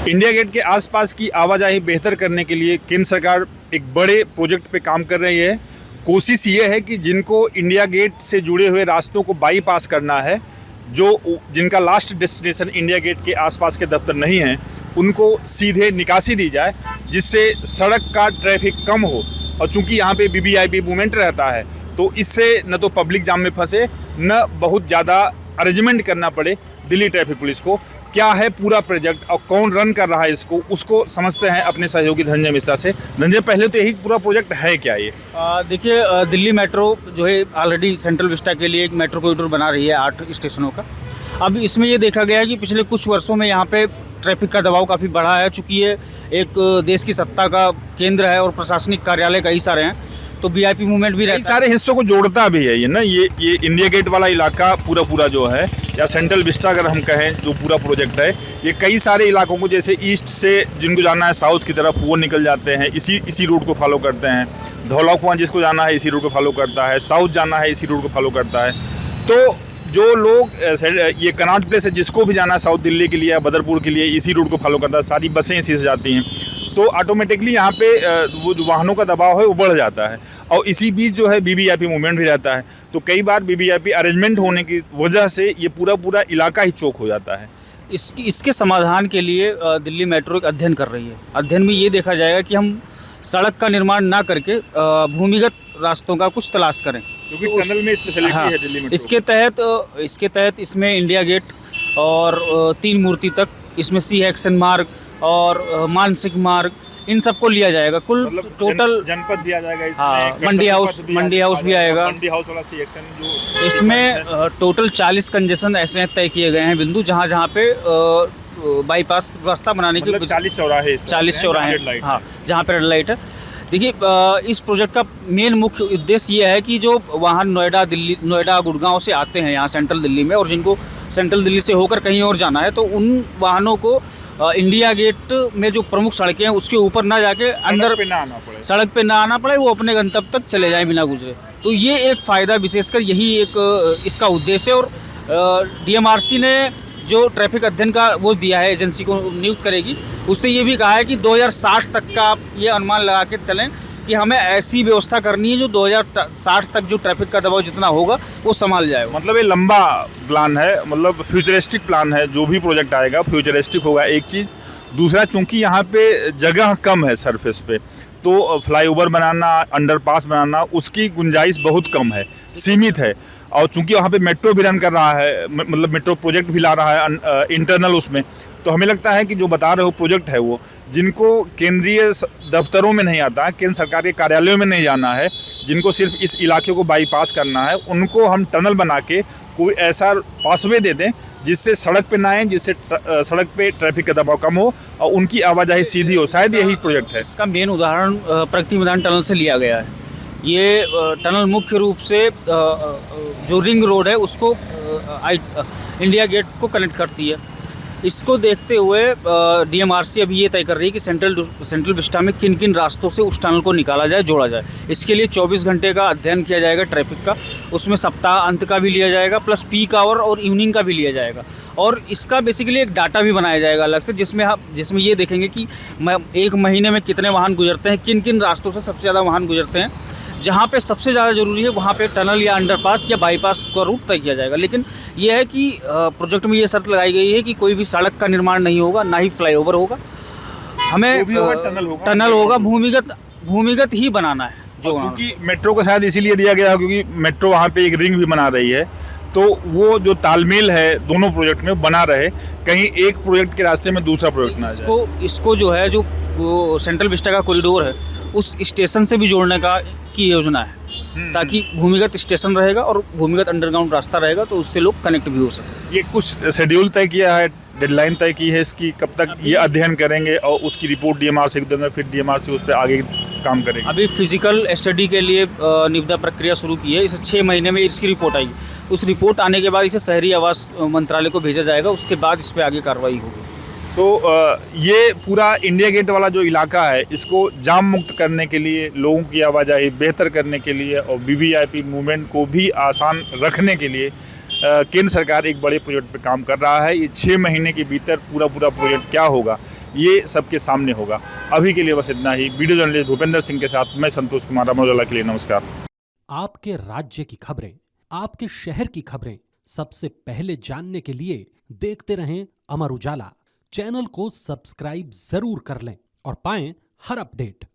India gate के आसपास की आवाजाही बेहतर करने के लिए केंद्र सरकार एक बड़े प्रोजेक्ट पे काम कर रही है। कोशिश ये है कि जिनको इंडिया गेट से जुड़े हुए रास्तों को बाईपास करना है, जिनका लास्ट डेस्टिनेशन इंडिया गेट के आसपास के दफ्तर नहीं हैं, उनको सीधे निकासी दी जाए, जिससे सड़क का ट्रैफिक कम हो। और चूंकि यहाँ पे वीवीआईपी मूवमेंट रहता है, तो इससे न तो पब्लिक जाम में फंसे, न बहुत ज़्यादा अरेंजमेंट करना पड़े दिल्ली ट्रैफिक पुलिस को। क्या है पूरा प्रोजेक्ट और कौन रन कर रहा है इसको, उसको समझते हैं अपने सहयोगी धनंजय मिश्रा से। धनंजय, पहले तो यही पूरा प्रोजेक्ट है क्या ये? देखिए, दिल्ली मेट्रो जो है ऑलरेडी सेंट्रल विस्टा के लिए एक मेट्रो कॉरिडोर बना रही है 8 स्टेशनों का। अब इसमें ये देखा गया है कि पिछले कुछ वर्षों में यहाँ पे ट्रैफिक का दबाव काफ़ी बढ़ा है। चूँकि ये एक देश की सत्ता का केंद्र है और प्रशासनिक कार्यालय कई सारे हैं, तो वीआईपी मूवमेंट भी रहता है। सारे हिस्सों को जोड़ता भी है ये ना, ये इंडिया गेट वाला इलाका पूरा जो है, या सेंट्रल विस्टा अगर हम कहें, जो पूरा प्रोजेक्ट है, ये कई सारे इलाकों को, जैसे ईस्ट से जिनको जाना है साउथ की तरफ, वो निकल जाते हैं, इसी रूट को फॉलो करते हैं। धौला कुआं जिसको जाना है इसी रूट को फॉलो करता है, साउथ जाना है इसी रूट को फॉलो करता है। तो जो लोग ये कनॉट प्लेस है, जिसको भी जाना है साउथ दिल्ली के लिए या बदरपुर के लिए, इसी रूट को फॉलो करता है। सारी बसें इसी से जाती हैं, तो ऑटोमेटिकली यहाँ पे वो जो वाहनों का दबाव है वो बढ़ जाता है। और इसी बीच जो है वीवीआईपी मूवमेंट भी रहता है, तो कई बार वीवीआईपी अरेंजमेंट होने की वजह से ये पूरा इलाका ही चौक हो जाता है। इसके समाधान के लिए दिल्ली मेट्रो एक अध्ययन कर रही है। अध्ययन में ये देखा जाएगा कि हम सड़क का निर्माण ना करके भूमिगत रास्तों का कुछ तलाश करें, क्योंकि टनल में स्पेशलिटी है दिल्ली मेट्रो। इसके तहत इसमें इंडिया गेट और 3 मूर्ति तक, इसमें सी एक्शन मार्ग और मानसिक मार्ग, इन सबको लिया जाएगा। कुल मतलब टोटल जनपद दिया जाएगा इसमें। हाँ, मंडी हाउस भी आएगा। मंडी हाउस वाला सेक्शन जो इसमें टोटल 40 कंजेशन ऐसे तय किए गए हैं बिंदु, जहाँ पे बाईपास रास्ता बनाने की, मतलब 40 चौराहे, हाँ, जहाँ पे रेड लाइट है। देखिए, इस प्रोजेक्ट का मेन मुख्य उद्देश्य ये है कि जो वाहन नोएडा गुड़गांव से आते हैं यहाँ सेंट्रल दिल्ली में, और जिनको सेंट्रल दिल्ली से होकर कहीं और जाना है, तो उन वाहनों को इंडिया गेट में जो प्रमुख सड़कें हैं उसके ऊपर ना जाके अंदर सड़क पे ना आना पड़े, वो अपने गंतव्य तक चले जाएं बिना गुजरे। तो ये एक फ़ायदा, विशेषकर यही एक इसका उद्देश्य है। और डीएमआरसी ने जो ट्रैफिक अध्ययन का वो दिया है, एजेंसी को नियुक्त करेगी, उसने ये भी कहा है कि 2060 तक का आप ये अनुमान लगा के चलें कि हमें ऐसी व्यवस्था करनी है जो 2060 तक जो ट्रैफिक का दबाव जितना होगा वो संभाल जाए। मतलब ये लंबा प्लान है, मतलब फ्यूचरिस्टिक प्लान है। जो भी प्रोजेक्ट आएगा फ्यूचरिस्टिक होगा, एक चीज़। दूसरा, चूंकि यहाँ पे जगह कम है सरफेस पे, तो फ्लाईओवर बनाना, अंडरपास बनाना, उसकी गुंजाइश बहुत कम है, सीमित है। और चूंकि वहाँ पे मेट्रो भी रन कर रहा है, मतलब मेट्रो प्रोजेक्ट भी ला रहा है इंटरनल उसमें, तो हमें लगता है कि जो बता रहे हो प्रोजेक्ट है वो, जिनको केंद्रीय दफ्तरों में नहीं आता, केंद्र सरकार के कार्यालयों में नहीं जाना है, जिनको सिर्फ इस इलाके को बाईपास करना है, उनको हम टनल बना के कोई ऐसा पासवे दे दें जिससे सड़क पे ना आए, जिससे सड़क पे ट्रैफिक का दबाव कम हो और उनकी आवाजाही सीधी हो। शायद यही प्रोजेक्ट है। इसका मेन उदाहरण प्रगति मैदान टनल से लिया गया है। ये टनल मुख्य रूप से जो रिंग रोड है उसको इंडिया गेट को कनेक्ट करती है। इसको देखते हुए डीएमआरसी अभी ये तय कर रही है कि सेंट्रल विस्टा में किन किन रास्तों से उस टनल को निकाला जाए, जोड़ा जाए। इसके लिए 24 घंटे का अध्ययन किया जाएगा ट्रैफिक का, उसमें सप्ताह अंत का भी लिया जाएगा, प्लस पीक आवर और इवनिंग का भी लिया जाएगा। और इसका बेसिकली एक डाटा भी बनाया जाएगा अलग से, जिसमें ये देखेंगे कि एक महीने में कितने वाहन गुजरते हैं, किन किन रास्तों से सबसे ज़्यादा वाहन गुजरते हैं। जहाँ पे सबसे ज़्यादा ज़रूरी है वहाँ पे टनल या अंडरपास या बाईपास का रूट तय किया जाएगा। लेकिन यह है कि प्रोजेक्ट में ये शर्त लगाई गई है कि कोई भी सड़क का निर्माण नहीं होगा, ना ही फ्लाईओवर होगा। हमें टनल होगा, भूमिगत ही बनाना है। जो क्योंकि मेट्रो को शायद इसीलिए दिया गया क्योंकि मेट्रो वहाँ पे एक रिंग भी बना रही है, तो वो जो तालमेल है दोनों प्रोजेक्ट में बना रहे, कहीं एक प्रोजेक्ट के रास्ते में दूसरा प्रोजेक्ट ना जाए। इसको जो है, जो सेंट्रल विस्टा का कॉरिडोर है, उस स्टेशन से भी जोड़ने की योजना है, ताकि भूमिगत स्टेशन रहेगा और भूमिगत अंडरग्राउंड रास्ता रहेगा, तो उससे लोग कनेक्ट भी हो सके। ये कुछ शेड्यूल तय किया है, डेडलाइन तय की है इसकी, कब तक ये अध्ययन करेंगे और उसकी रिपोर्ट डीएमआरसी को देंगे, फिर डीएमआरसी उस पर आगे काम करेगी? अभी फिजिकल स्टडी के लिए निविदा प्रक्रिया शुरू की है। इसे 6 महीने में इसकी रिपोर्ट आएगी। उस रिपोर्ट आने के बाद इसे शहरी आवास मंत्रालय को भेजा जाएगा, उसके बाद इस पर आगे कार्रवाई होगी। तो ये पूरा इंडिया गेट वाला जो इलाका है, इसको जाम मुक्त करने के लिए, लोगों की आवाजाही बेहतर करने के लिए और वीवीआईपी मूवमेंट को भी आसान रखने के लिए केंद्र सरकार एक बड़े प्रोजेक्ट पे काम कर रहा है। ये 6 महीने के भीतर पूरा प्रोजेक्ट क्या होगा ये सबके सामने होगा। अभी के लिए बस इतना ही। वीडियो जर्नलिस्ट भूपेंद्र सिंह के साथ मैं संतोष कुमार, अमर उजाला के लिए नमस्कार। आपके राज्य की खबरें, आपके शहर की खबरें सबसे पहले जानने के लिए देखते रहें अमर उजाला। चैनल को सब्सक्राइब जरूर कर लें और पाएं हर अपडेट।